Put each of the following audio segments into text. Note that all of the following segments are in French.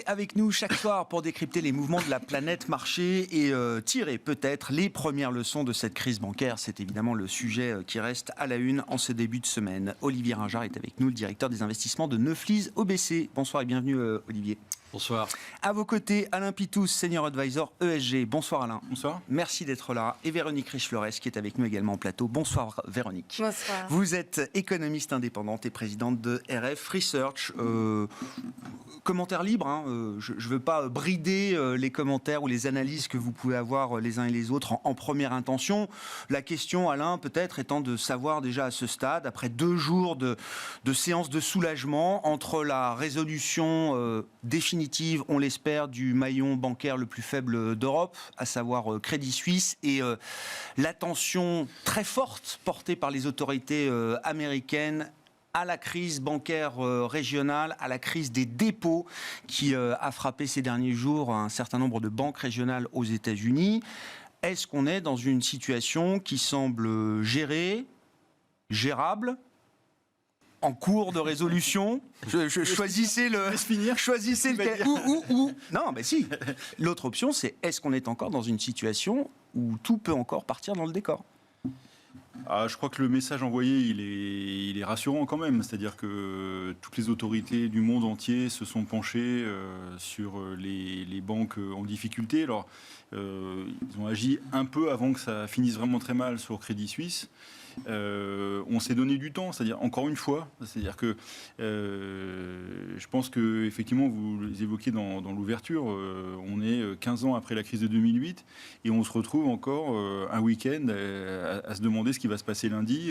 avec nous chaque soir pour décrypter les mouvements de la planète marché et tirer peut-être les premières leçons de cette crise bancaire. C'est évidemment le sujet qui reste à la une en ce début de semaine. Olivier Ringard est avec nous, le directeur des investissements de Neuflize OBC. Bonsoir et bienvenue Olivier. Bonsoir. À vos côtés, Alain Pitous, Senior Advisor ESG. Bonsoir Alain. Bonsoir. Merci d'être là. Et Véronique Riche-Flores qui est avec nous également en plateau. Bonsoir Véronique. Bonsoir. Vous êtes économiste indépendante et présidente de RF Research. Commentaire libre, hein. Je ne veux pas brider les commentaires ou les analyses que vous pouvez avoir les uns et les autres en première intention. La question, Alain, peut-être étant de savoir déjà à ce stade, après 2 jours de séance de soulagement, entre la résolution définitive, on l'espère, du maillon bancaire le plus faible d'Europe, à savoir Crédit Suisse, et l'attention très forte portée par les autorités américaines à la crise bancaire régionale, à la crise des dépôts qui a frappé ces derniers jours un certain nombre de banques régionales aux États-Unis. Est-ce qu'on est dans une situation qui semble gérée, gérable, en cours de résolution? Choisissez le... Non, mais si. L'autre option, c'est est-ce qu'on est encore dans une situation où tout peut encore partir dans le décor? Je crois que le message envoyé, il est rassurant quand même. C'est-à-dire que toutes les autorités du monde entier se sont penchées sur les banques en difficulté. Alors, ils ont agi un peu avant que ça finisse vraiment très mal sur Crédit Suisse. On s'est donné du temps, c'est-à-dire encore une fois, c'est-à-dire que je pense que effectivement vous évoquiez dans l'ouverture, on est 15 ans après la crise de 2008 et on se retrouve encore un week-end à se demander ce qui va se passer lundi,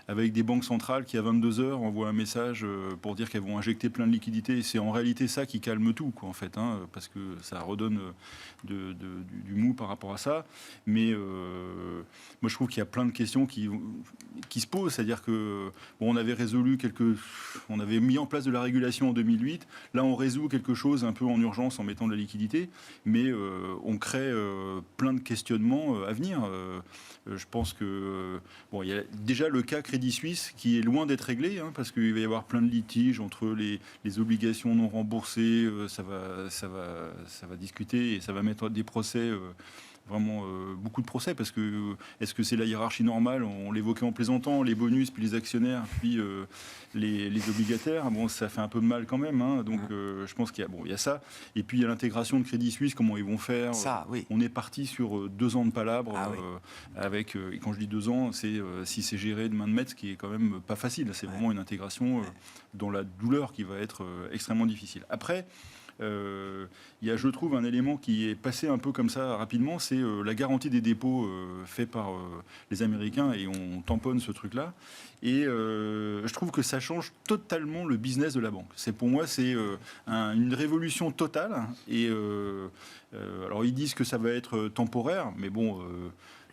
avec des banques centrales qui à 22h envoient un message pour dire qu'elles vont injecter plein de liquidités. Et c'est en réalité ça qui calme tout, quoi, en fait, hein, parce que ça redonne du mou par rapport à ça. Mais moi je trouve qu'il y a plein de questions qui se posent, c'est-à-dire que on avait on avait mis en place de la régulation en 2008, là on résout quelque chose un peu en urgence en mettant de la liquidité, mais on crée plein de questionnements à venir. Je pense que il y a déjà le cas Crédit Suisse qui est loin d'être réglé, hein, parce qu'il va y avoir plein de litiges entre les obligations non remboursées, ça va discuter et ça va mettre des procès. Vraiment beaucoup de procès, parce que est-ce que c'est la hiérarchie normale? On l'évoquait en plaisantant, les bonus, puis les actionnaires, puis les obligataires. Bon, ça fait un peu de mal quand même, hein, donc je pense qu'il y a ça. Et puis il y a l'intégration de Crédit Suisse, comment ils vont faire. Ça, oui. On est parti sur 2 ans de palabres, avec, et quand je dis 2 ans, c'est si c'est géré de main de maître, ce qui est quand même pas facile. C'est vraiment une intégration dans la douleur qui va être extrêmement difficile. Après, il y a, je trouve, un élément qui est passé un peu comme ça rapidement, c'est la garantie des dépôts fait par les Américains, et on tamponne ce truc-là. Et je trouve que ça change totalement le business de la banque. Pour moi, c'est une révolution totale. Et alors, ils disent que ça va être temporaire, mais bon...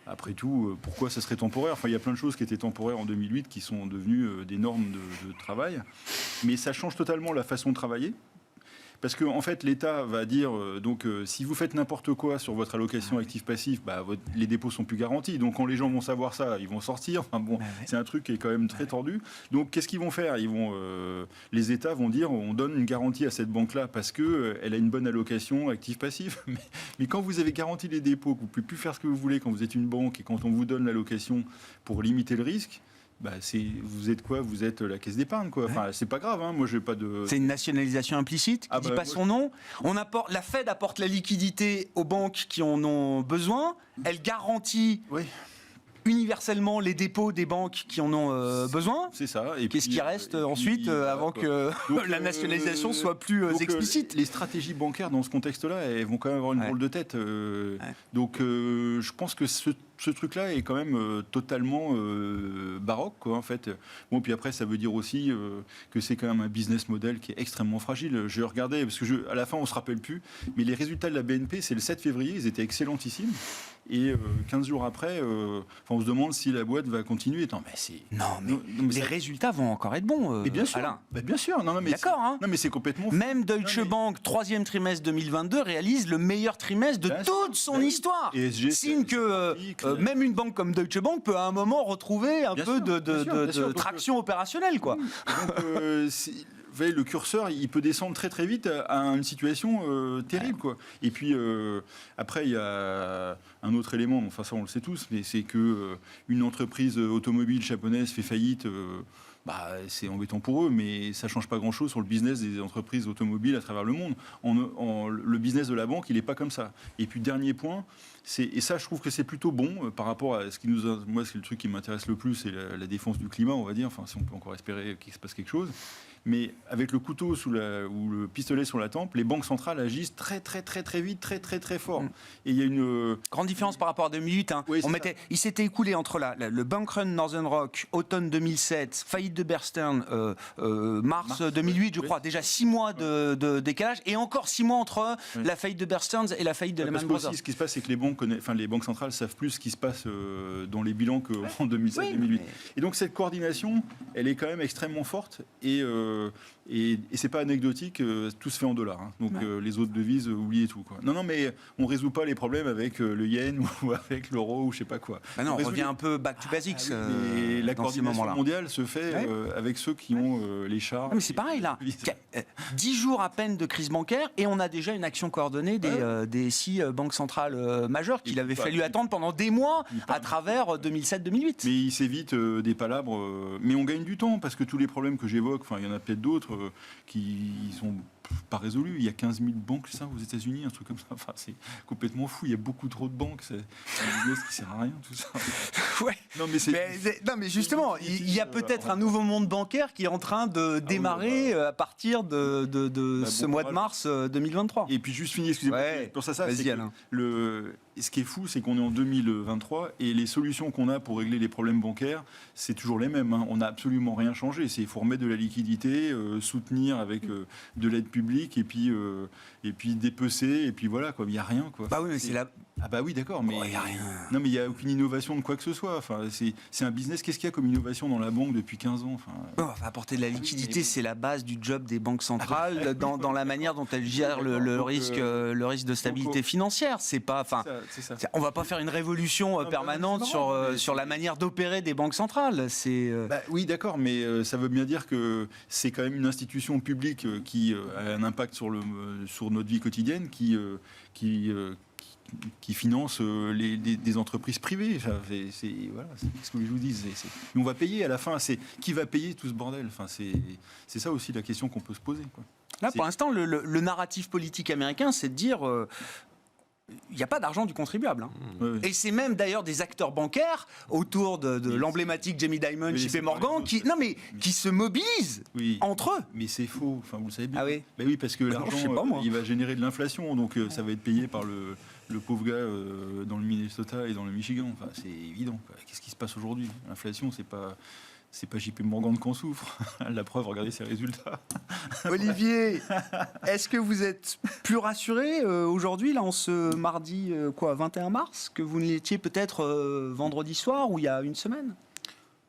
Après tout, pourquoi ça serait temporaire? Enfin, il y a plein de choses qui étaient temporaires en 2008 qui sont devenues des normes de travail. Mais ça change totalement la façon de travailler. Parce que en fait, l'État va dire si vous faites n'importe quoi sur votre allocation actif-passif, les dépôts sont plus garantis. Donc quand les gens vont savoir ça, ils vont sortir. Enfin, c'est un truc qui est quand même très tordu. Donc qu'est-ce qu'ils vont faire? Les États vont dire on donne une garantie à cette banque-là parce que elle a une bonne allocation actif-passif. Mais quand vous avez garanti les dépôts, que vous ne pouvez plus faire ce que vous voulez quand vous êtes une banque et quand on vous donne l'allocation pour limiter le risque. Vous êtes quoi? Vous êtes la caisse d'épargne, quoi. Enfin, c'est pas grave, hein. Moi, j'ai pas de... C'est une nationalisation implicite qui dit pas son nom. La Fed apporte la liquidité aux banques qui en ont besoin. Elle garantit universellement les dépôts des banques qui en ont besoin. C'est ça. Et qu'est-ce qui reste ensuite avant que la nationalisation soit plus explicite? Les stratégies bancaires dans ce contexte-là, elles vont quand même avoir une drôle de tête. Donc, je pense que ce truc-là est quand même totalement baroque, quoi, en fait. Bon, puis après, ça veut dire aussi que c'est quand même un business model qui est extrêmement fragile. Je regardais, parce que à la fin, on se rappelle plus, mais les résultats de la BNP, c'est le 7 février, ils étaient excellentissimes. Et 15 jours après, on se demande si la boîte va continuer. Les résultats vont encore être bons, bien sûr, Alain. Bien sûr. D'accord, hein. Non, mais c'est complètement... Même Deutsche Bank, 3e trimestre 2022, réalise le meilleur trimestre de toute son histoire. Signe que même une banque comme Deutsche Bank peut à un moment retrouver un peu de traction opérationnelle, quoi. Donc, voyez, le curseur, il peut descendre très très vite à une situation terrible, quoi. Et puis après, il y a un autre élément, enfin ça on le sait tous, mais c'est que une entreprise automobile japonaise fait faillite. C'est embêtant pour eux, mais ça ne change pas grand-chose sur le business des entreprises automobiles à travers le monde. Le business de la banque, il n'est pas comme ça. Et puis, dernier point, et ça, je trouve que c'est plutôt bon par rapport à ce qui nous a... Moi, c'est le truc qui m'intéresse le plus, c'est la défense du climat, on va dire, enfin, si on peut encore espérer qu'il se passe quelque chose. Mais avec le couteau ou le pistolet sur la tempe, les banques centrales agissent très très très très vite, très très très fort. Et il y a une grande différence par rapport à 2008. Oui, il s'était écoulé entre le bank run Northern Rock, automne 2007, faillite de Bear Stearns, mars 2008, je crois. Déjà 6 mois de décalage et encore 6 mois entre la faillite de Bear Stearns et la faillite de Lehman Brothers. Ce qui se passe, c'est que les banques centrales savent plus ce qui se passe dans les bilans qu'en 2007-2008. Mais... Et donc cette coordination, elle est quand même extrêmement forte et c'est pas anecdotique, tout se fait en dollars. Hein. Donc les autres devises, oubliez tout, quoi. Non, mais on résout pas les problèmes avec le yen ou avec l'euro ou je sais pas quoi. On revient un peu back to basics. Et la coordination mondiale se fait avec ceux qui ont les chars. Mais c'est pareil là. 10 jours à peine de crise bancaire et on a déjà une action coordonnée des 6 banques centrales majeures qu'il avait fallu attendre pendant des mois à travers 2007-2008. Mais il s'évite des palabres. Mais on gagne du temps parce que tous les problèmes que j'évoque, il y en a peut-être d'autres qui sont pas résolus. Il y a 15 000 banques aux États-Unis, un truc comme ça. Enfin, c'est complètement fou. Il y a beaucoup trop de banques. C'est un business qui sert à rien, tout ça. Ouais. Non, mais justement, il y a peut-être un nouveau monde bancaire qui est en train de démarrer à partir de ce mois de mars 2023. Et puis juste finir, excusez-moi, pour ça, c'est que ce qui est fou, c'est qu'on est en 2023 et les solutions qu'on a pour régler les problèmes bancaires, c'est toujours les mêmes. Hein. On n'a absolument rien changé. Il faut remettre de la liquidité, soutenir avec de l'aide publique et puis dépecer et puis voilà, quoi. Il n'y a rien, quoi. Bah oui, mais c'est la... Ah bah oui, d'accord, mais il n'y a rien. Non, mais il n'y a aucune innovation de quoi que ce soit. Enfin, c'est un business. Qu'est-ce qu'il y a comme innovation dans la banque depuis 15 ans? Apporter de la liquidité, c'est la base du job des banques centrales dans la manière dont elles gèrent le risque de stabilité financière. C'est pas, on va pas faire une révolution permanente sur la manière d'opérer des banques centrales. Oui, d'accord, mais ça veut bien dire que c'est quand même une institution publique qui a un impact sur notre vie quotidienne, qui finance des entreprises privées. Enfin, c'est ce que je vous dis. Mais on va payer à la fin. C'est qui va payer tout ce bordel? Enfin, c'est ça aussi la question qu'on peut se poser, quoi. Là, pour l'instant, le narratif politique américain, c'est de dire il n'y a pas d'argent du contribuable. Hein. Oui. Et c'est même d'ailleurs des acteurs bancaires autour de l'emblématique Jamie Dimon, JP Morgan, qui se mobilisent entre eux. Mais c'est faux. Enfin, vous le savez bien. Ah oui. Oui, parce que l'argent, il va générer de l'inflation, donc ça va être payé par le pauvre gars dans le Minnesota et dans le Michigan. Enfin, c'est évident, quoi. Qu'est-ce qui se passe aujourd'hui? L'inflation, c'est pas JP Morgan qu'on souffre. La preuve, regardez ses résultats. Olivier, est-ce que vous êtes plus rassuré aujourd'hui, là, en ce mardi 21 mars, que vous ne l'étiez peut-être vendredi soir ou il y a une semaine?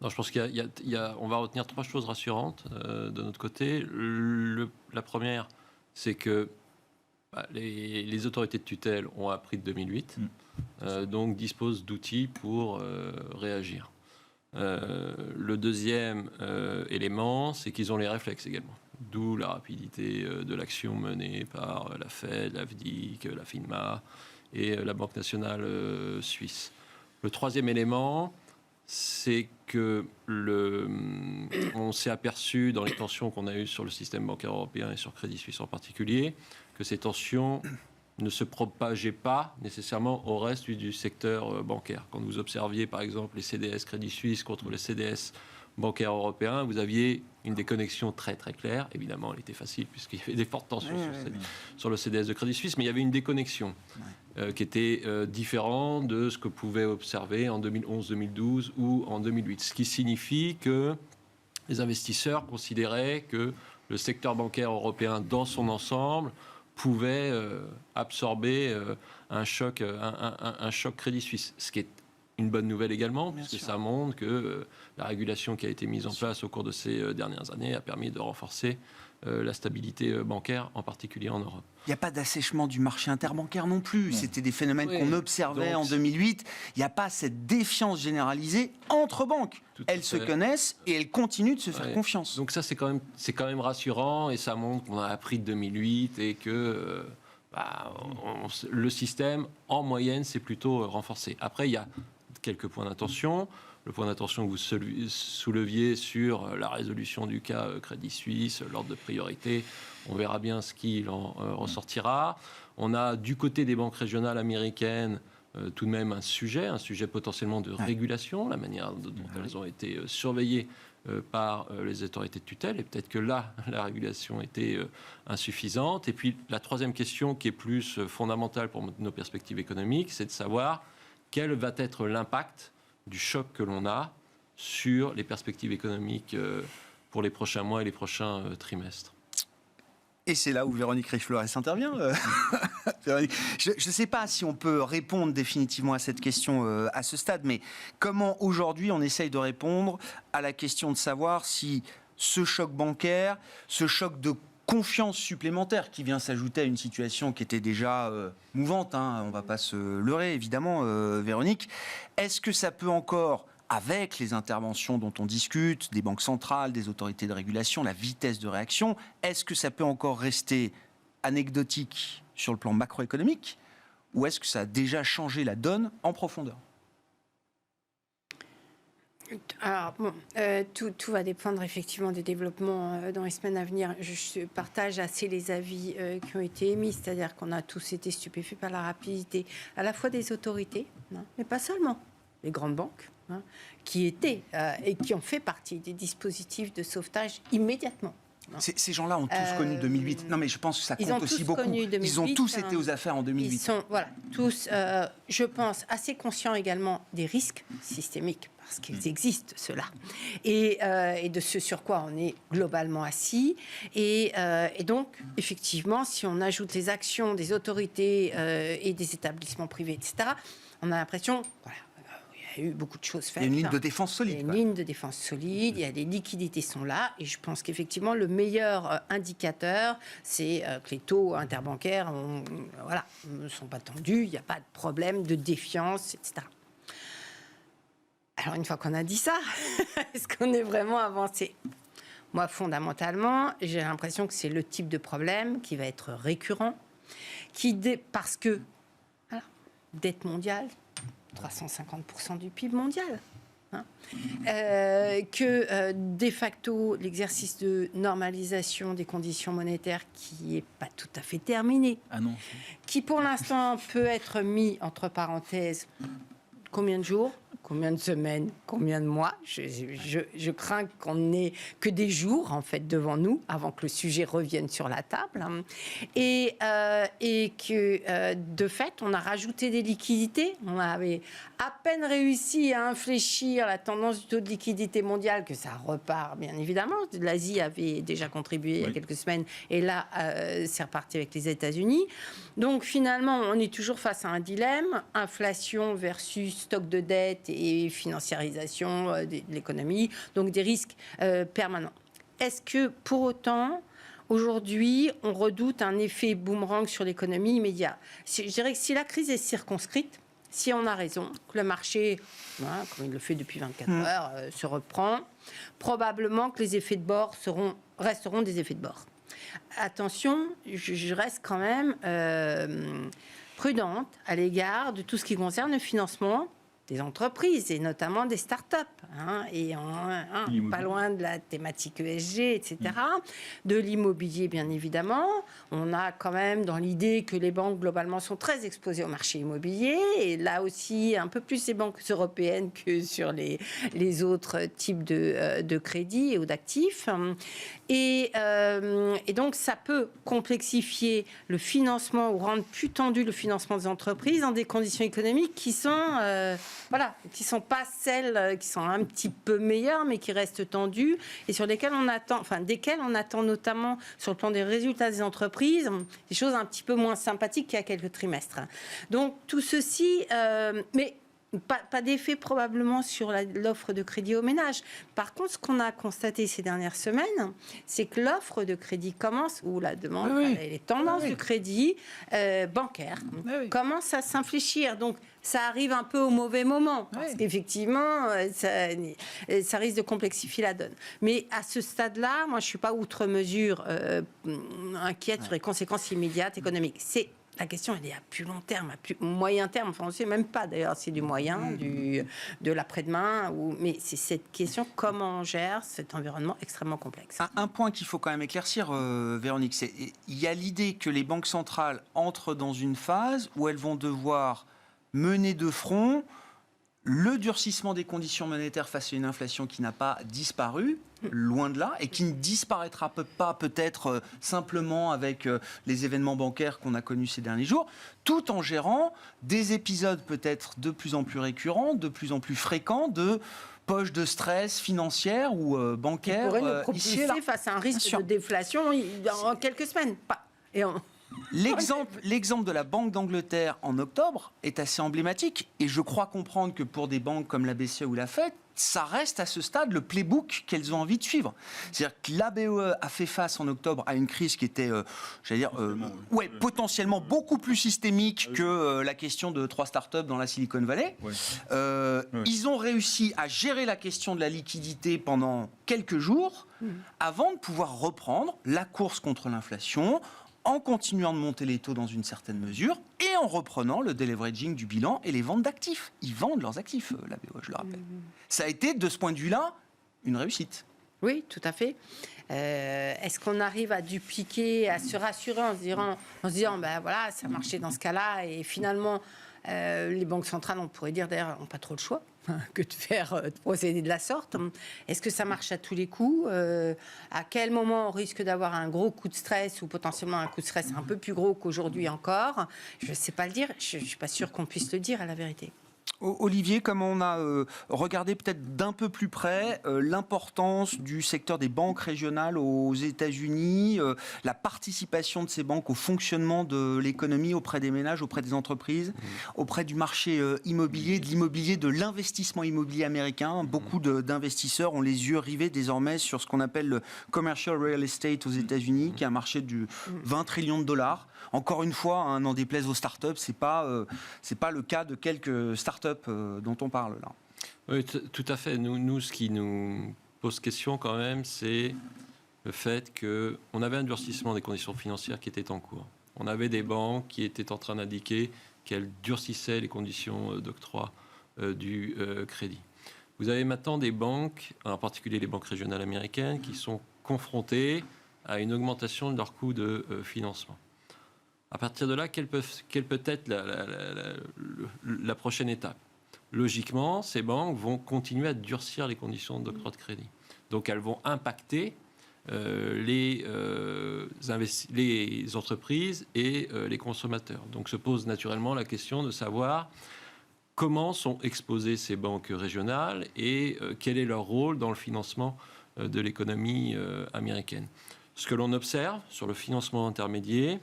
Non, je pense on va retenir 3 choses rassurantes de notre côté. La première, c'est que les autorités de tutelle ont appris de 2008, donc disposent d'outils pour réagir. Le deuxième élément, c'est qu'ils ont les réflexes également. D'où la rapidité de l'action menée par la Fed, la FDIC, la FINMA et la Banque nationale suisse. Le troisième élément, c'est que on s'est aperçu dans les tensions qu'on a eues sur le système bancaire européen et sur Crédit Suisse en particulier, que ces tensions ne se propageaient pas nécessairement au reste du secteur bancaire. Quand vous observiez par exemple les CDS Crédit Suisse contre les CDS bancaires européens, vous aviez une déconnexion très très claire. Évidemment, elle était facile puisqu'il y avait des fortes tensions sur le CDS de Crédit Suisse, mais il y avait une déconnexion qui était différente de ce que pouvait observer en 2011-2012 ou en 2008. Ce qui signifie que les investisseurs considéraient que le secteur bancaire européen dans son ensemble pouvait absorber un choc Crédit Suisse, ce qui est une bonne nouvelle également, Bien puisque sûr. ça montre que la régulation qui a été mise en place au cours de ces dernières années a permis de renforcer la stabilité bancaire, en particulier en Europe. Il n'y a pas d'assèchement du marché interbancaire non plus. C'était des phénomènes qu'on observait en 2008. Il n'y a pas cette défiance généralisée entre banques. Elles se connaissent et elles continuent de se faire confiance. Donc ça, c'est quand même rassurant et ça montre qu'on a appris de 2008 et que le système, en moyenne, s'est plutôt renforcé. Après, il y a quelques points d'attention. Le point d'attention que vous souleviez sur la résolution du cas Crédit Suisse, l'ordre de priorité, on verra bien ce qu'il en ressortira. On a du côté des banques régionales américaines tout de même un sujet potentiellement de régulation, la manière dont elles ont été surveillées par les autorités de tutelle, et peut-être que là, la régulation était insuffisante. Et puis la troisième question qui est plus fondamentale pour nos perspectives économiques, c'est de savoir quel va être l'impact du choc que l'on a sur les perspectives économiques pour les prochains mois et les prochains trimestres. Et c'est là où Véronique Riche-Flores intervient. Véronique, je ne sais pas si on peut répondre définitivement à cette question à ce stade, mais comment aujourd'hui on essaye de répondre à la question de savoir si ce choc bancaire, ce choc de confiance supplémentaire qui vient s'ajouter à une situation qui était déjà mouvante, on ne va pas se leurrer évidemment, Véronique, est-ce que ça peut encore, avec les interventions dont on discute, des banques centrales, des autorités de régulation, la vitesse de réaction, est-ce que ça peut encore rester anecdotique sur le plan macroéconomique ou est-ce que ça a déjà changé la donne en profondeur ? Alors, bon, tout va dépendre effectivement des développements dans les semaines à venir. Je partage assez les avis qui ont été émis, c'est-à-dire qu'on a tous été stupéfaits par la rapidité à la fois des autorités, mais pas seulement, les grandes banques, qui étaient et qui ont fait partie des dispositifs de sauvetage immédiatement. Ces gens-là ont tous connu 2008. Non, mais je pense que ça compte aussi beaucoup. 2008, ils ont tous été aux affaires en 2008. Ils sont, tous, je pense, assez conscients également des risques systémiques, parce qu'ils existent, ceux-là, et de ce sur quoi on est globalement assis. Et donc, effectivement, si on ajoute les actions des autorités et des établissements privés, etc., on a l'impression... Il y a eu beaucoup de choses faites. Il y a une ligne de défense solide. Il y a une ligne de défense solide, il y a les liquidités sont là, et je pense qu'effectivement, le meilleur indicateur, c'est que les taux interbancaires ne sont pas tendus, il n'y a pas de problème de défiance, etc. Alors, une fois qu'on a dit ça, est-ce qu'on est vraiment avancé ? Moi, fondamentalement, j'ai l'impression que c'est le type de problème qui va être récurrent, parce que, dette mondiale, 350% du PIB mondial. Que de facto, l'exercice de normalisation des conditions monétaires qui n'est pas tout à fait terminé, qui pour l'instant peut être mis entre parenthèses combien de jours, combien de semaines, combien de mois. Je crains qu'on n'ait que des jours en fait devant nous avant que le sujet revienne sur la table, et que de fait on a rajouté des liquidités. On avait à peine réussi à infléchir la tendance du taux de liquidité mondiale, que ça repart bien évidemment. L'Asie avait déjà contribué il y a quelques semaines, et là c'est reparti avec les États-Unis. Donc finalement on est toujours face à un dilemme, inflation versus stock de dette et financiarisation de l'économie, donc des risques permanents. Est-ce que pour autant, aujourd'hui, on redoute un effet boomerang sur l'économie immédiat ? Je dirais que si la crise est circonscrite, si on a raison, que le marché, comme il le fait depuis 24 heures, se reprend, probablement que les effets de bord resteront des effets de bord. Attention, je reste quand même prudente à l'égard de tout ce qui concerne le financement des entreprises et notamment des start-up, et pas loin de la thématique ESG, etc., de l'immobilier bien évidemment. On a quand même dans l'idée que les banques globalement sont très exposées au marché immobilier, et là aussi un peu plus les banques européennes que sur les autres types de crédits ou d'actifs. Et donc ça peut complexifier le financement ou rendre plus tendu le financement des entreprises dans des conditions économiques qui sont qui sont pas celles qui sont un petit peu meilleures, mais qui restent tendues et sur lesquelles desquelles on attend notamment sur le plan des résultats des entreprises des choses un petit peu moins sympathiques qu'il y a quelques trimestres. Donc tout ceci, mais Pas d'effet probablement sur l'offre de crédit aux ménages. Par contre, ce qu'on a constaté ces dernières semaines, c'est que l'offre de crédit commence, ou la demande, les tendances de crédit bancaire commencent à s'infléchir. Donc, ça arrive un peu au mauvais moment, parce qu'effectivement, ça risque de complexifier la donne. Mais à ce stade-là, moi, je ne suis pas outre mesure inquiète sur les conséquences immédiates économiques. La question, elle est à plus long terme, à plus moyen terme. Enfin, on ne sait même pas, d'ailleurs, c'est du moyen, de l'après-demain. Mais c'est cette question, comment on gère cet environnement extrêmement complexe. Un point qu'il faut quand même éclaircir, Véronique, c'est il y a l'idée que les banques centrales entrent dans une phase où elles vont devoir mener de front le durcissement des conditions monétaires face à une inflation qui n'a pas disparu, loin de là, et qui ne disparaîtra pas peut-être simplement avec les événements bancaires qu'on a connus ces derniers jours, tout en gérant des épisodes peut-être de plus en plus récurrents, de plus en plus fréquents de poches de stress financière ou bancaire. On pourrait nous propulser face à un risque de déflation en quelques semaines. L'exemple de la Banque d'Angleterre en octobre est assez emblématique et je crois comprendre que pour des banques comme la BCE ou la Fed, ça reste à ce stade le playbook qu'elles ont envie de suivre. C'est-à-dire que la BOE a fait face en octobre à une crise qui était, potentiellement beaucoup plus systémique que la question de 3 startups dans la Silicon Valley. Ils ont réussi à gérer la question de la liquidité pendant quelques jours avant de pouvoir reprendre la course contre l'inflation, en continuant de monter les taux dans une certaine mesure et en reprenant le deleveraging du bilan et les ventes d'actifs. Ils vendent leurs actifs, la BOE, je le rappelle. Ça a été, de ce point de vue-là, une réussite. Oui, tout à fait. Est-ce qu'on arrive à dupliquer, à se rassurer en se disant ben voilà, ça marchait dans ce cas-là et finalement, les banques centrales, on pourrait dire d'ailleurs, n'ont pas trop le choix que de procéder de la sorte. Est-ce que ça marche à tous les coups? À quel moment on risque d'avoir un gros coup de stress ou potentiellement un coup de stress un peu plus gros qu'aujourd'hui encore? Je ne sais pas le dire. Je ne suis pas sûre qu'on puisse le dire à la vérité. Olivier, comment on a regardé peut-être d'un peu plus près l'importance du secteur des banques régionales aux États-Unis, la participation de ces banques au fonctionnement de l'économie auprès des ménages, auprès des entreprises, auprès du marché immobilier, de l'immobilier, de l'investissement immobilier américain. Beaucoup d'investisseurs ont les yeux rivés désormais sur ce qu'on appelle le commercial real estate aux États-Unis, qui est un marché de 20 trillions de dollars. Encore une fois, n'en déplaise aux startups, c'est pas le cas de quelques startups dont on parle là. Oui, tout à fait. Nous, ce qui nous pose question quand même, c'est le fait qu'on avait un durcissement des conditions financières qui était en cours. On avait des banques qui étaient en train d'indiquer qu'elles durcissaient les conditions d'octroi du crédit. Vous avez maintenant des banques, en particulier les banques régionales américaines, qui sont confrontées à une augmentation de leur coût de financement. À partir de là, quelle peut être la prochaine étape? Logiquement, ces banques vont continuer à durcir les conditions d'octroi de crédit. Donc, elles vont impacter les entreprises et les consommateurs. Donc, se pose naturellement la question de savoir comment sont exposées ces banques régionales et quel est leur rôle dans le financement de l'économie américaine. Ce que l'on observe sur le financement intermédiaire,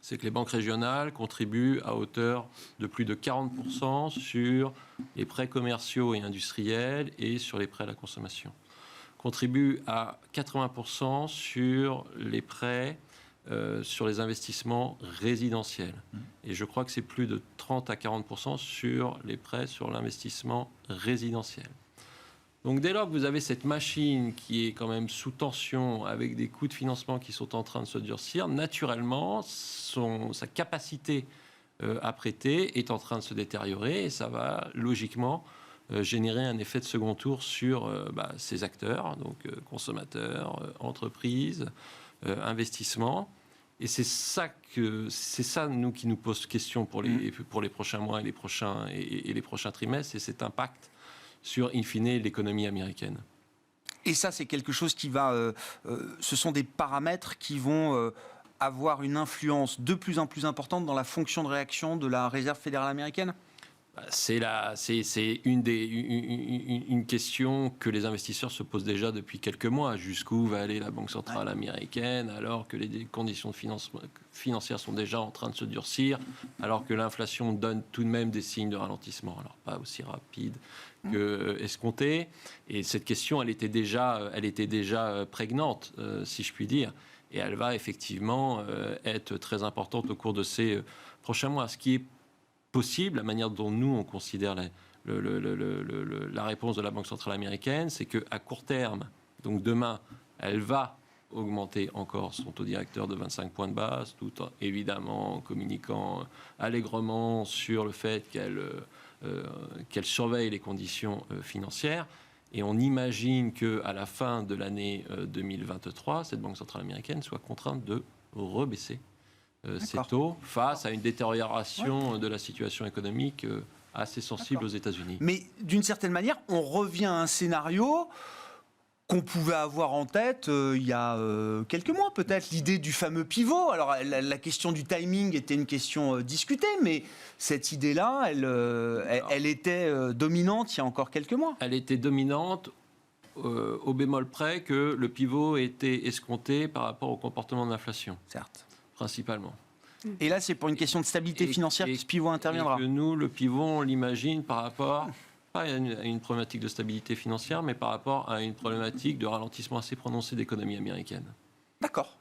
c'est que les banques régionales contribuent à hauteur de plus de 40% sur les prêts commerciaux et industriels et sur les prêts à la consommation. Contribuent à 80% sur les prêts, sur les investissements résidentiels. Et je crois que c'est plus de 30 à 40% sur les prêts sur l'investissement résidentiel. Donc dès lors que vous avez cette machine qui est quand même sous tension, avec des coûts de financement qui sont en train de se durcir, naturellement, sa capacité à prêter est en train de se détériorer et ça va logiquement générer un effet de second tour sur ces acteurs, donc consommateurs, entreprises, investissements. Et c'est ça, nous, qui nous pose question pour les prochains mois et les prochains trimestres, et cet impact sur, in fine, l'économie américaine. Et ça, c'est quelque chose qui va... ce sont des paramètres qui vont avoir une influence de plus en plus importante dans la fonction de réaction de la Réserve fédérale américaine? C'est une question que les investisseurs se posent déjà depuis quelques mois. Jusqu'où va aller la Banque centrale américaine alors que les conditions financières sont déjà en train de se durcir, alors que l'inflation donne tout de même des signes de ralentissement, alors pas aussi rapide que escompté. Et cette question, elle était déjà prégnante, si je puis dire. Et elle va effectivement être très importante au cours de ces prochains mois. Ce qui est possible, la manière dont nous, on considère la réponse de la Banque centrale américaine, c'est qu'à court terme, donc demain, elle va augmenter encore son taux directeur de 25 points de base, tout en évidemment communiquant allègrement sur le fait qu'elle surveille les conditions financières. Et on imagine qu'à la fin de l'année 2023, cette Banque centrale américaine soit contrainte de rebaisser ces taux face à une détérioration de la situation économique assez sensible aux États-Unis. Mais d'une certaine manière, on revient à un scénario qu'on pouvait avoir en tête il y a quelques mois peut-être, l'idée du fameux pivot. Alors la question du timing était une question discutée, mais cette idée-là, elle était dominante il y a encore quelques mois. Elle était dominante au bémol près que le pivot était escompté par rapport au comportement de l'inflation. Certes. Principalement. Et là, c'est pour une question de stabilité financière que ce pivot interviendra. Et que nous, le pivot, on l'imagine par rapport, pas à une problématique de stabilité financière, mais par rapport à une problématique de ralentissement assez prononcé d'économie américaine. D'accord.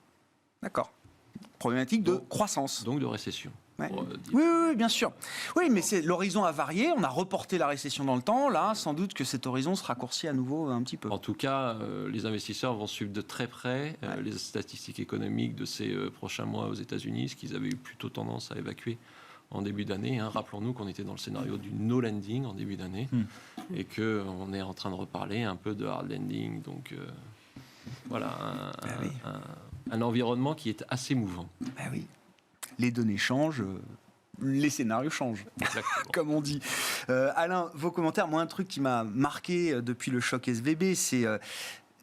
Problématique de croissance. Donc de récession. Ouais. Oui, bien sûr. Oui, mais l'horizon a varié. On a reporté la récession dans le temps. Là, sans doute que cet horizon se raccourcit à nouveau un petit peu. En tout cas, les investisseurs vont suivre de très près les statistiques économiques de ces prochains mois aux États-Unis, ce qu'ils avaient eu plutôt tendance à évacuer en début d'année. Rappelons-nous qu'on était dans le scénario du no landing en début d'année et qu'on est en train de reparler un peu de hard landing. Donc voilà, un environnement qui est assez mouvant. Oui. Les données changent, les scénarios changent, comme on dit. Alain, vos commentaires. Moi, un truc qui m'a marqué depuis le choc SVB,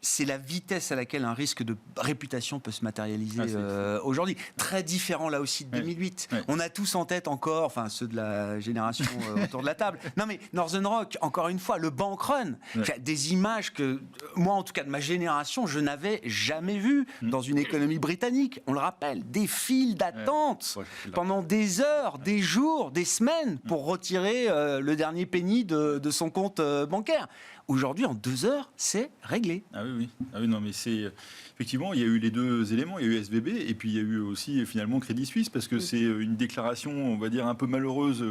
c'est la vitesse à laquelle un risque de réputation peut se matérialiser aujourd'hui. Très différent là aussi de 2008. Ouais. On a tous en tête encore, enfin ceux de la génération autour de la table. Non mais Northern Rock, encore une fois, le bank run. Des images que moi, en tout cas de ma génération, je n'avais jamais vues dans une économie britannique. On le rappelle, des files d'attente pendant des heures, des jours, des semaines pour retirer le dernier penny de son compte bancaire. Aujourd'hui, en 2 heures, c'est réglé. Ah oui. Non, mais c'est effectivement, il y a eu les deux éléments. Il y a eu SVB et puis il y a eu aussi finalement Crédit Suisse parce que c'est une déclaration, on va dire, un peu malheureuse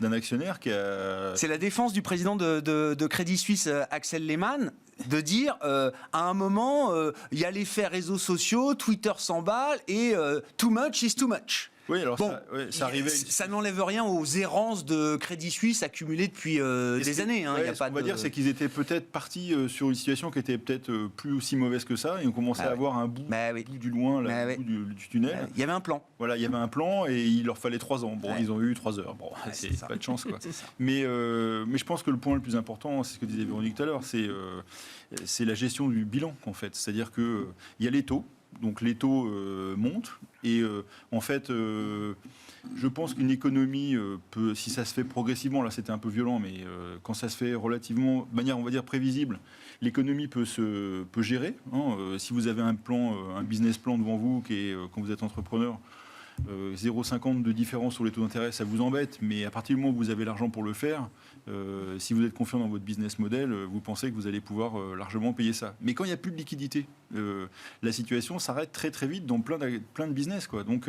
d'un actionnaire qui a. C'est la défense du président de Crédit Suisse, Axel Lehmann, de dire à un moment, il y a l'effet réseaux sociaux, Twitter s'emballe et too much is too much. Oui, alors bon, ça arrivait. Ça n'enlève rien aux errances de Crédit Suisse accumulées depuis des années. On va dire c'est qu'ils étaient peut-être partis sur une situation qui était peut-être plus aussi mauvaise que ça et on commençait à avoir un bout du loin, un bout du tunnel. Il y avait un plan. Voilà, il y avait un plan et il leur fallait 3 ans. Bon, ils ont eu 3 heures. Bon, c'est pas de chance quoi. Mais je pense que le point le plus important, c'est ce que disait Véronique tout à l'heure, c'est la gestion du bilan en fait. C'est-à-dire que il y a les taux. Donc les taux montent et en fait je pense qu'une économie peut, si ça se fait progressivement, là c'était un peu violent, mais quand ça se fait relativement, de manière on va dire prévisible, l'économie peut gérer. Si vous avez un business plan devant vous quand vous êtes entrepreneur, 0,50 de différence sur les taux d'intérêt, ça vous embête, mais à partir du moment où vous avez l'argent pour le faire, si vous êtes confiant dans votre business model, vous pensez que vous allez pouvoir largement payer ça. Mais quand il n'y a plus de liquidité, la situation s'arrête très très vite dans plein de business, quoi. Donc,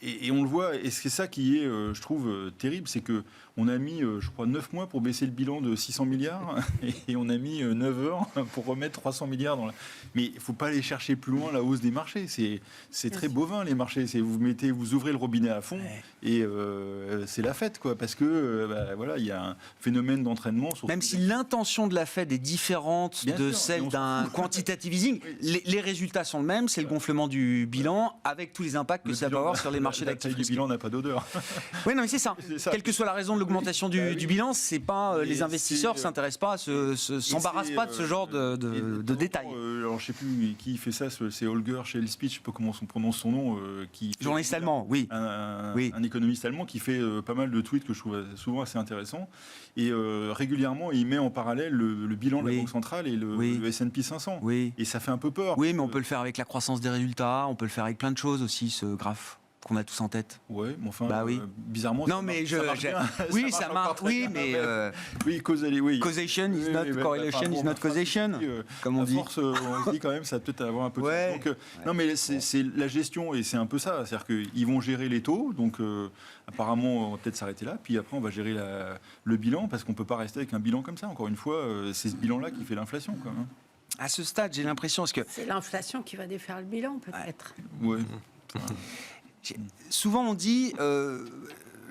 et on le voit, et c'est ça qui est, je trouve, terrible, c'est qu'on a mis, je crois, 9 mois pour baisser le bilan de 600 milliards, et on a mis 9 heures pour remettre 300 milliards dans la... Mais il ne faut pas aller chercher plus loin la hausse des marchés. C'est très bovin, les marchés. Vous ouvrez le robinet à fond, et c'est la fête, quoi, parce que voilà, il y a un phénomène d'entraînement. Même si l'intention de la Fed est différente de celle d'un quantitative easing, les résultats sont les mêmes, c'est le gonflement du bilan, avec tous les impacts que ça peut avoir sur les marchés. marché La d'actifs taille du risqués. bilan n'a pas d'odeur. Oui, non, mais c'est ça. C'est ça. Quelle que soit la raison de l'augmentation du bilan, c'est pas les investisseurs c'est, s'intéressent pas, s'embarrassent pas de ce genre de détails. Alors je sais plus qui fait ça, c'est Holger Schellspich, je sais pas comment on prononce son nom, qui Journaliste allemand, oui. Un économiste allemand qui fait pas mal de tweets que je trouve souvent assez intéressants. Et régulièrement, il met en parallèle le bilan de la Banque centrale et le S&P 500. Oui. Et ça fait un peu peur. Oui, mais on peut le faire avec la croissance des résultats, on peut le faire avec plein de choses aussi, ce graphe qu'on a tous en tête. Ouais, mais enfin, oui. Bizarrement, non, mais ça marche. Oui, mais oui, causation is not correlation is not causation, comme on dit. À force, on se dit quand même, ça va peut-être avoir un peu de sens. Donc, non, mais c'est la gestion et c'est un peu ça, c'est-à-dire qu'ils vont gérer les taux, donc apparemment, on va peut-être s'arrêter là, puis après, on va gérer le bilan, parce qu'on peut pas rester avec un bilan comme ça. Encore une fois, c'est ce bilan-là qui fait l'inflation, quand même. À ce stade, j'ai l'impression que c'est l'inflation qui va défaire le bilan, peut-être. Ouais. Souvent, on dit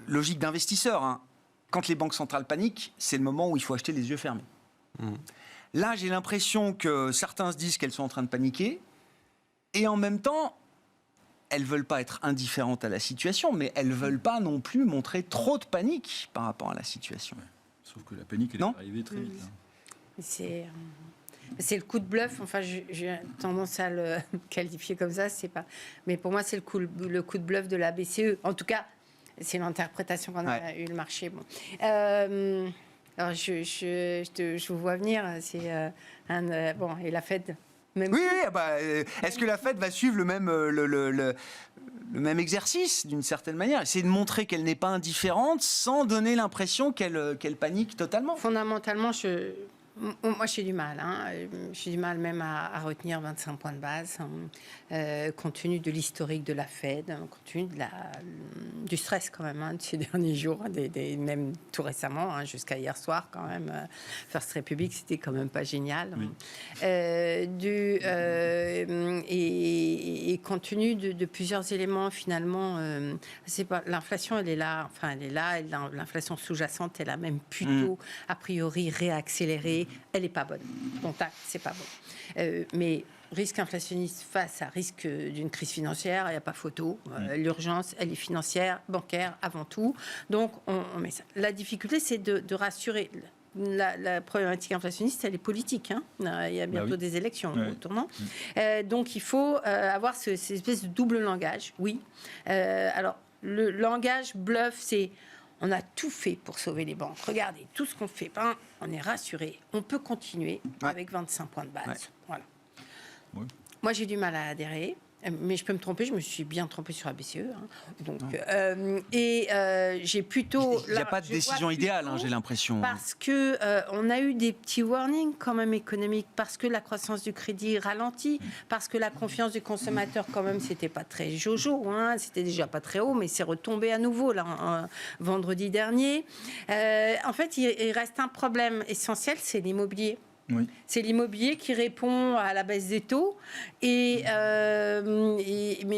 logique d'investisseur. Hein. Quand les banques centrales paniquent, c'est le moment où il faut acheter les yeux fermés. Là, j'ai l'impression que certains se disent qu'elles sont en train de paniquer, et en même temps, elles veulent pas être indifférentes à la situation, mais elles veulent pas non plus montrer trop de panique par rapport à la situation. Ouais. Sauf que la panique, elle est arrivée très vite. C'est le coup de bluff. Enfin, j'ai tendance à le qualifier comme ça. C'est pas. Mais pour moi, c'est le coup de bluff de la BCE. En tout cas, c'est l'interprétation qu'on a eu le marché. Bon. Alors, je vous vois venir. C'est bon, et la Fed. Même est-ce que la Fed va suivre le même exercice d'une certaine manière, essayer de montrer qu'elle n'est pas indifférente sans donner l'impression qu'elle panique totalement? Fondamentalement, moi, j'ai du mal. J'ai du mal même à retenir 25 points de base, compte tenu de l'historique de la Fed, compte tenu du stress quand même de ces derniers jours, même tout récemment, jusqu'à hier soir quand même. First Republic, c'était quand même pas génial. Oui. Et compte tenu de plusieurs éléments, finalement, c'est pas l'inflation, elle est là. Enfin, elle est là. L'inflation sous-jacente, elle a même plutôt a priori réaccéléré. Elle n'est pas bonne. Contact, c'est pas bon. Mais risque inflationniste face à risque d'une crise financière, il n'y a pas photo. L'urgence, elle est financière, bancaire avant tout. Donc, on met ça. La difficulté, c'est de rassurer. La problématique inflationniste, elle est politique. Il y a bientôt des élections au tournant. Donc, il faut avoir cette espèce de double langage. Oui. Alors, le langage bluff, c'est... On a tout fait pour sauver les banques. Regardez, tout ce qu'on fait, on est rassuré. On peut continuer avec 25 points de base. Voilà. Ouais. Moi, j'ai du mal à adhérer. Mais je peux me tromper, je me suis bien trompée sur la BCE. Donc, j'ai plutôt... Il n'y a pas de décision idéale, j'ai l'impression. Parce qu'on a eu des petits warnings quand même économiques, parce que la croissance du crédit ralentit, parce que la confiance du consommateur quand même, c'était pas très jojo, c'était déjà pas très haut, mais c'est retombé à nouveau là, vendredi dernier. En fait, il reste un problème essentiel, c'est l'immobilier. Oui. C'est l'immobilier qui répond à la baisse des taux. Mais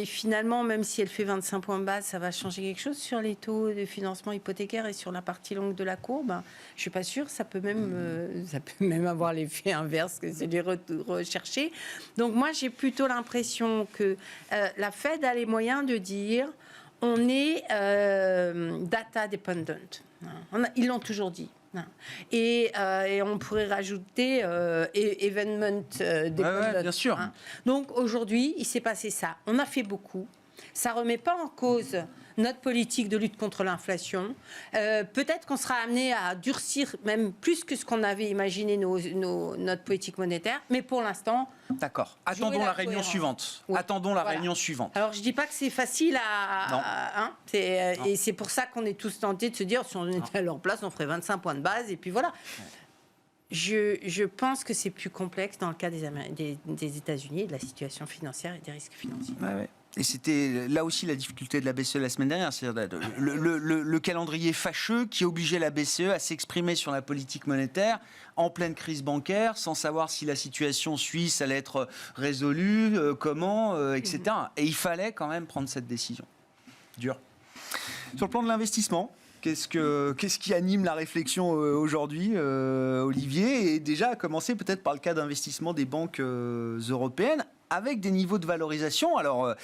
finalement, même si elle fait 25 points de base, ça va changer quelque chose sur les taux de financement hypothécaire et sur la partie longue de la courbe. Je ne suis pas sûre. Ça peut même avoir l'effet inverse que celui recherché. Donc moi, j'ai plutôt l'impression que la Fed a les moyens de dire on est data dependent. Ils l'ont toujours dit. Et on pourrait rajouter event dependent. Bien sûr. Donc aujourd'hui, il s'est passé ça. On a fait beaucoup. Ça remet pas en cause notre politique de lutte contre l'inflation. Peut-être qu'on sera amené à durcir même plus que ce qu'on avait imaginé notre politique monétaire. Mais pour l'instant... D'accord. Attendons la réunion suivante. Oui. Attendons la réunion suivante. Alors, je ne dis pas que c'est facile et c'est pour ça qu'on est tous tentés de se dire, si on était à leur place, on ferait 25 points de base, et puis voilà. Je pense que c'est plus complexe dans le cas des États-Unis, de la situation financière et des risques financiers. Ouais. Et c'était là aussi la difficulté de la BCE la semaine dernière, c'est-à-dire le calendrier fâcheux qui obligeait la BCE à s'exprimer sur la politique monétaire en pleine crise bancaire, sans savoir si la situation suisse allait être résolue, comment, etc. Et il fallait quand même prendre cette décision. Dur. Sur le plan de l'investissement, qu'est-ce qui anime la réflexion aujourd'hui, Olivier? Et déjà, à commencer peut-être par le cas d'investissement des banques européennes, avec des niveaux de valorisation. Alors,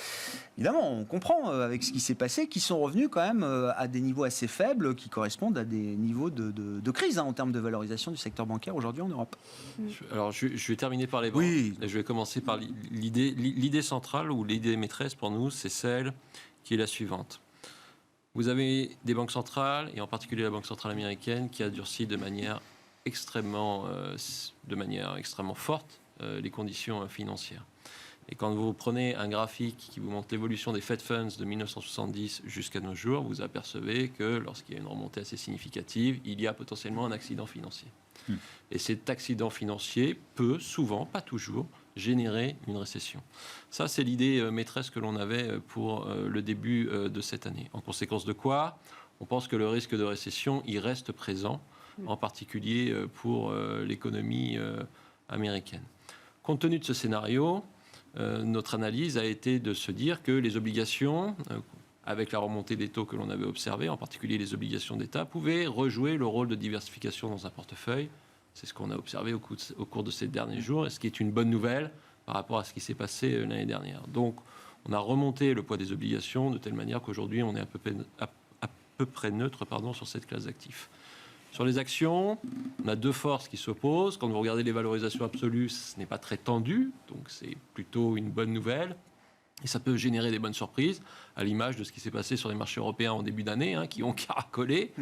évidemment, on comprend avec ce qui s'est passé, qui sont revenus quand même à des niveaux assez faibles, qui correspondent à des niveaux de crise en termes de valorisation du secteur bancaire aujourd'hui en Europe. Alors, je vais terminer par les banques. Oui. Et je vais commencer par l'idée centrale ou l'idée maîtresse pour nous, c'est celle qui est la suivante. Vous avez des banques centrales, et en particulier la Banque centrale américaine, qui a durci de manière extrêmement forte les conditions financières. Et quand vous prenez un graphique qui vous montre l'évolution des Fed Funds de 1970 jusqu'à nos jours, vous apercevez que lorsqu'il y a une remontée assez significative, il y a potentiellement un accident financier. Et cet accident financier peut souvent, pas toujours, générer une récession. Ça, c'est l'idée maîtresse que l'on avait pour le début de cette année. En conséquence de quoi, on pense que le risque de récession, il reste présent, en particulier pour l'économie américaine. Compte tenu de ce scénario, notre analyse a été de se dire que les obligations, avec la remontée des taux que l'on avait observée, en particulier les obligations d'État, pouvaient rejouer le rôle de diversification dans un portefeuille. C'est ce qu'on a observé au cours de ces derniers jours, et ce qui est une bonne nouvelle par rapport à ce qui s'est passé l'année dernière. Donc, on a remonté le poids des obligations de telle manière qu'aujourd'hui, on est à peu près neutre sur cette classe d'actifs. Sur les actions, on a deux forces qui s'opposent. Quand vous regardez les valorisations absolues, ce n'est pas très tendu, donc c'est plutôt une bonne nouvelle. Et ça peut générer des bonnes surprises, à l'image de ce qui s'est passé sur les marchés européens en début d'année, qui ont caracolé,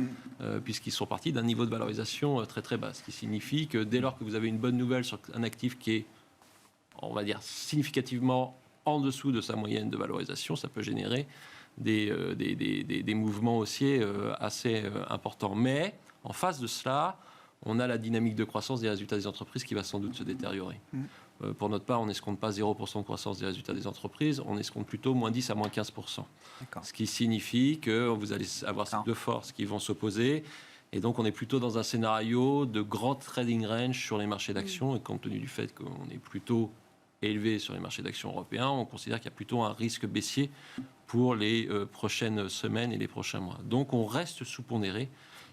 puisqu'ils sont partis d'un niveau de valorisation très très bas. Ce qui signifie que dès lors que vous avez une bonne nouvelle sur un actif qui est, on va dire, significativement en dessous de sa moyenne de valorisation, ça peut générer des mouvements haussiers assez importants. Mais en face de cela, on a la dynamique de croissance des résultats des entreprises qui va sans doute se détériorer. Pour notre part, on n'escompte pas 0% de croissance des résultats des entreprises, on escompte plutôt moins 10 à moins 15%. Ce qui signifie que vous allez avoir ces deux forces qui vont s'opposer. Et donc, on est plutôt dans un scénario de grand trading range sur les marchés d'actions. Et compte tenu du fait qu'on est plutôt élevé sur les marchés d'actions européens, on considère qu'il y a plutôt un risque baissier pour les prochaines semaines et les prochains mois. Donc, on reste sous-pondéré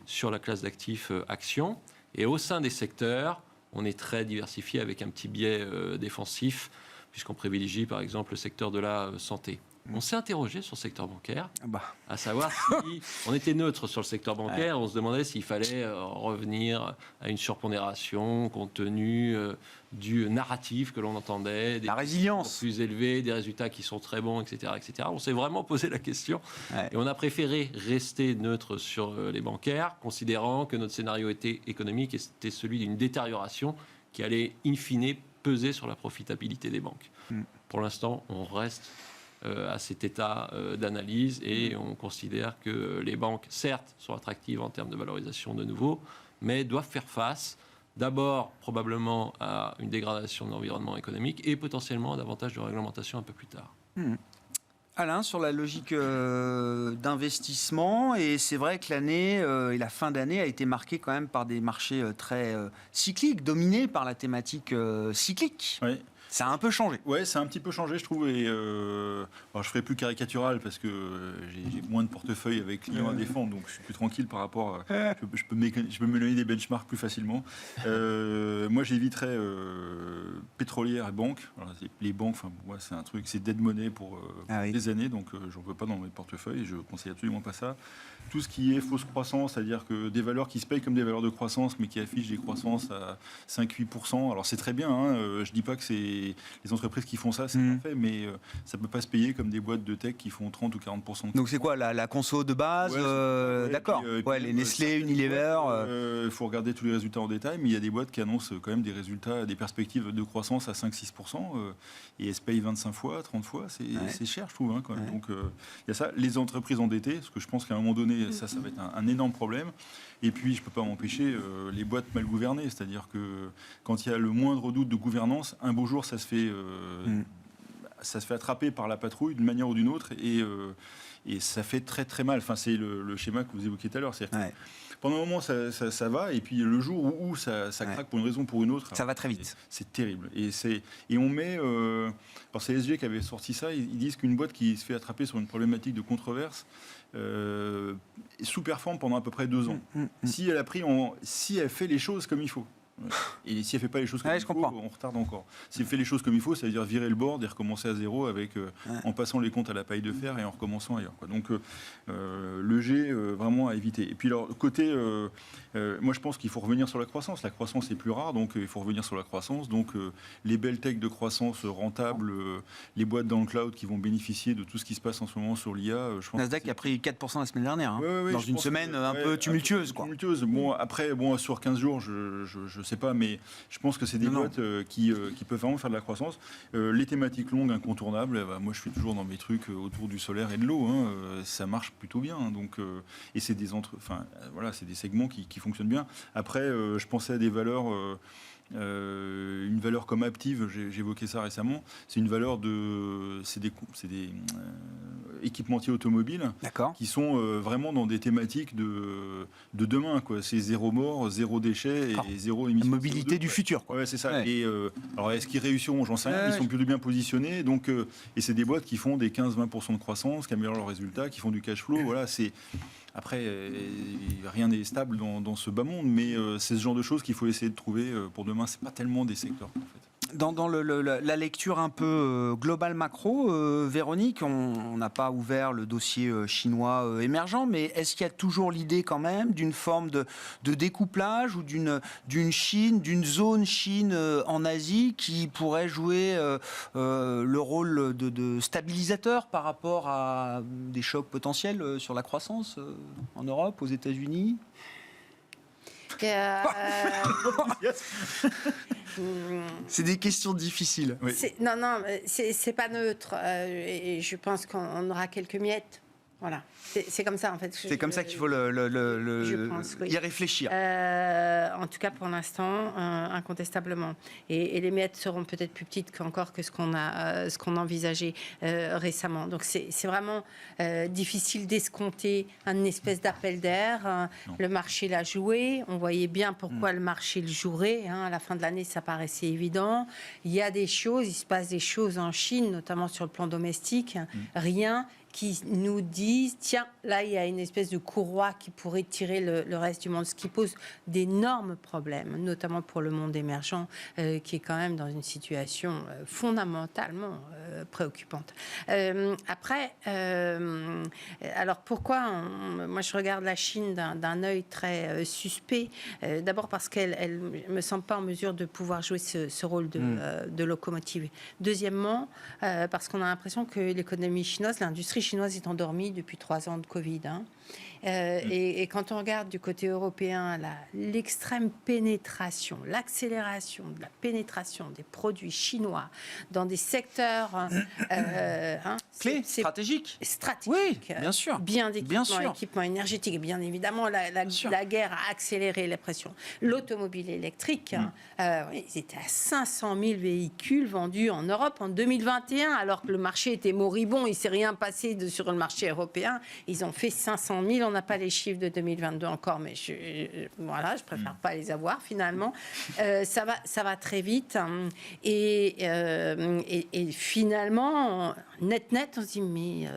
sur la classe d'actifs actions. Et au sein des secteurs, on est très diversifié avec un petit biais défensif, puisqu'on privilégie par exemple le secteur de la santé. On s'est interrogé sur le secteur bancaire, à savoir si on était neutre sur le secteur bancaire, on se demandait s'il fallait revenir à une surpondération compte tenu du narratif que l'on entendait, des la résilience plus élevés, des résultats qui sont très bons, etc., etc. On s'est vraiment posé la question et on a préféré rester neutre sur les bancaires, considérant que notre scénario économique était celui d'une détérioration qui allait in fine peser sur la profitabilité des banques. Pour l'instant, on reste à cet état d'analyse et on considère que les banques, certes, sont attractives en termes de valorisation de nouveau, mais doivent faire face d'abord probablement à une dégradation de l'environnement économique et potentiellement à davantage de réglementation un peu plus tard. Alain, sur la logique d'investissement, et c'est vrai que l'année et la fin d'année a été marquée quand même par des marchés très cycliques, dominés par la thématique cyclique. Oui. Ça a un peu changé. Ouais, ça a un petit peu changé, je trouve. Et alors, je ferai plus caricatural parce que j'ai moins de portefeuille avec clients à défendre, donc je suis plus tranquille par rapport. Je peux me donner des benchmarks plus facilement. Moi, j'éviterais pétrolière et banques. Alors, les banques, moi, c'est un truc, c'est dead money pour des années, donc j'en veux pas dans mes portefeuilles. Je conseille absolument pas ça. Tout ce qui est fausse croissance, c'est-à-dire que des valeurs qui se payent comme des valeurs de croissance, mais qui affichent des croissances à 5-8%. Alors c'est très bien. Je dis pas que c'est les entreprises qui font ça, c'est parfait, mais ça peut pas se payer comme des boîtes de tech qui font 30 ou 40%. Donc c'est quoi la conso de base? D'accord. Les Nestlé, Unilever. Il faut regarder tous les résultats en détail, mais il y a des boîtes qui annoncent quand même des résultats, des perspectives de croissance à 5-6%, et elles se payent 25 fois, 30 fois. C'est cher, je trouve. Quand même. Donc il y a ça. Les entreprises endettées, parce que je pense qu'à un moment donné, ça va être un énorme problème. Et puis, je ne peux pas m'empêcher les boîtes mal gouvernées. C'est-à-dire que quand il y a le moindre doute de gouvernance, un beau jour, ça se fait attraper par la patrouille d'une manière ou d'une autre. Et ça fait très, très mal. Enfin, c'est le schéma que vous évoquiez tout à l'heure. C'est-à-dire que pendant un moment, ça va. Et puis, le jour où ça craque pour une raison ou pour une autre... Ça va très vite. C'est terrible. Et on met... alors, c'est SG qui avait sorti ça. Ils disent qu'une boîte qui se fait attraper sur une problématique de controverse sous-performe pendant à peu près 2 ans. Si elle fait les choses comme il faut. Et si elle ne fait pas les choses comme il faut, comprends. on retarde encore. Si elle fait les choses comme il faut, ça veut dire virer le board et recommencer à zéro en passant les comptes à la paille de fer et en recommençant ailleurs. Donc le G, vraiment à éviter. Et puis alors, côté, moi je pense qu'il faut revenir sur la croissance. La croissance est plus rare, donc il faut revenir sur la croissance. Donc les belles techs de croissance rentables, les boîtes dans le cloud qui vont bénéficier de tout ce qui se passe en ce moment sur l'IA. Nasdaq a pris 4% la semaine dernière, dans une semaine un peu tumultueuse. Bon, après, sur 15 jours, je sais pas, mais je pense que c'est des boîtes qui peuvent vraiment faire de la croissance. Les thématiques longues, incontournables, moi je suis toujours dans mes trucs autour du solaire et de l'eau, ça marche plutôt bien. Donc, et c'est c'est des segments qui fonctionnent bien. Après, je pensais à des valeurs... une valeur comme Aptiv, j'évoquais ça récemment, c'est une valeur c'est des équipementiers automobiles qui sont vraiment dans des thématiques de demain. C'est zéro mort, zéro déchet et zéro émission. La mobilité du futur. Ouais, c'est ça. Ouais. Et alors, est-ce qu'ils réussiront? J'en sais rien. Ils sont plutôt bien positionnés. Donc, et c'est des boîtes qui font des 15-20% de croissance, qui améliorent leurs résultats, qui font du cash flow. Voilà, c'est... Après, rien n'est stable dans ce bas monde, mais c'est ce genre de choses qu'il faut essayer de trouver pour demain. C'est pas tellement des secteurs, en fait. Dans la lecture un peu globale macro, Véronique, on n'a pas ouvert le dossier chinois émergent, mais est-ce qu'il y a toujours l'idée quand même d'une forme de découplage ou d'une Chine, d'une zone Chine en Asie qui pourrait jouer le rôle de stabilisateur par rapport à des chocs potentiels sur la croissance en Europe, aux États-Unis? C'est des questions difficiles. Oui. Non, c'est pas neutre. Et je pense qu'on aura quelques miettes. Voilà. C'est comme ça, en fait. C'est comme ça qu'il faut y réfléchir. En tout cas, pour l'instant, incontestablement. Et les miettes seront peut-être plus petites qu'encore que ce qu'on a envisagé récemment. Donc, c'est vraiment difficile d'escompter une espèce d'appel d'air. Le marché l'a joué. On voyait bien pourquoi le marché le jouerait. À la fin de l'année, ça paraissait évident. Il y a des choses, il se passe des choses en Chine, notamment sur le plan domestique. Rien qui nous disent, tiens, là, il y a une espèce de courroie qui pourrait tirer le reste du monde, ce qui pose d'énormes problèmes, notamment pour le monde émergent, qui est quand même dans une situation fondamentalement préoccupante. Après, alors pourquoi moi, je regarde la Chine d'un œil très suspect. D'abord parce qu'elle ne me semble pas en mesure de pouvoir jouer ce rôle de locomotive. Deuxièmement, parce qu'on a l'impression que l'économie chinoise, l'industrie chinoise est endormie depuis 3 ans de Covid. Et quand on regarde du côté européen l'extrême pénétration, l'accélération de la pénétration des produits chinois dans des secteurs clés, stratégiques. Oui, bien sûr. Bien équipement énergétique. Et bien évidemment, la guerre a accéléré la pression. L'automobile électrique, ils étaient à 500 000 véhicules vendus en Europe en 2021, alors que le marché était moribond. Il ne s'est rien passé sur le marché européen. Ils ont fait 500 000. On n'a pas les chiffres de 2022 encore, mais je préfère pas les avoir finalement. Ça va très vite. Et finalement, net, on se dit, mais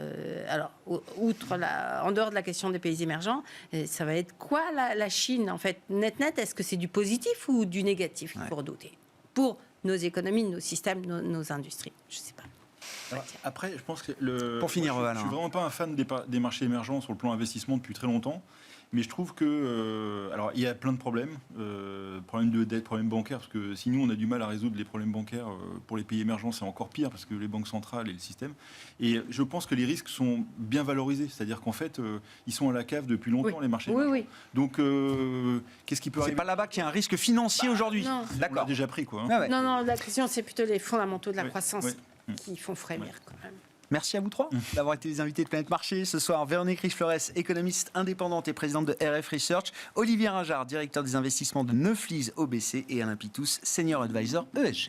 alors, en dehors de la question des pays émergents, ça va être quoi la Chine en fait? Net, est-ce que c'est du positif ou du négatif qu'il faut redouter pour nos économies, nos systèmes, nos industries? Je ne sais pas. Alors, après, je pense que pour finir, je suis vraiment pas un fan des marchés émergents sur le plan investissement depuis très longtemps, mais je trouve que alors il y a plein de problèmes, problèmes de dette, problèmes bancaires, parce que si nous on a du mal à résoudre les problèmes bancaires pour les pays émergents, c'est encore pire parce que les banques centrales et le système. Et je pense que les risques sont bien valorisés, c'est-à-dire qu'en fait ils sont à la cave depuis longtemps, les marchés émergents. Oui. Donc qu'est-ce qui peut arriver? C'est pas là-bas qu'il y a un risque financier aujourd'hui. D'accord. On l'a déjà pris quoi. Non, la question c'est plutôt les fondamentaux de la croissance. Qui font frémir quand même. Merci à vous trois d'avoir été les invités de Planète Marché. Ce soir, Véronique Riche-Flores, économiste indépendante et présidente de RF Research, Olivier Ringard, directeur des investissements de Neuflize OBC et Alain Pitous, senior advisor ESG.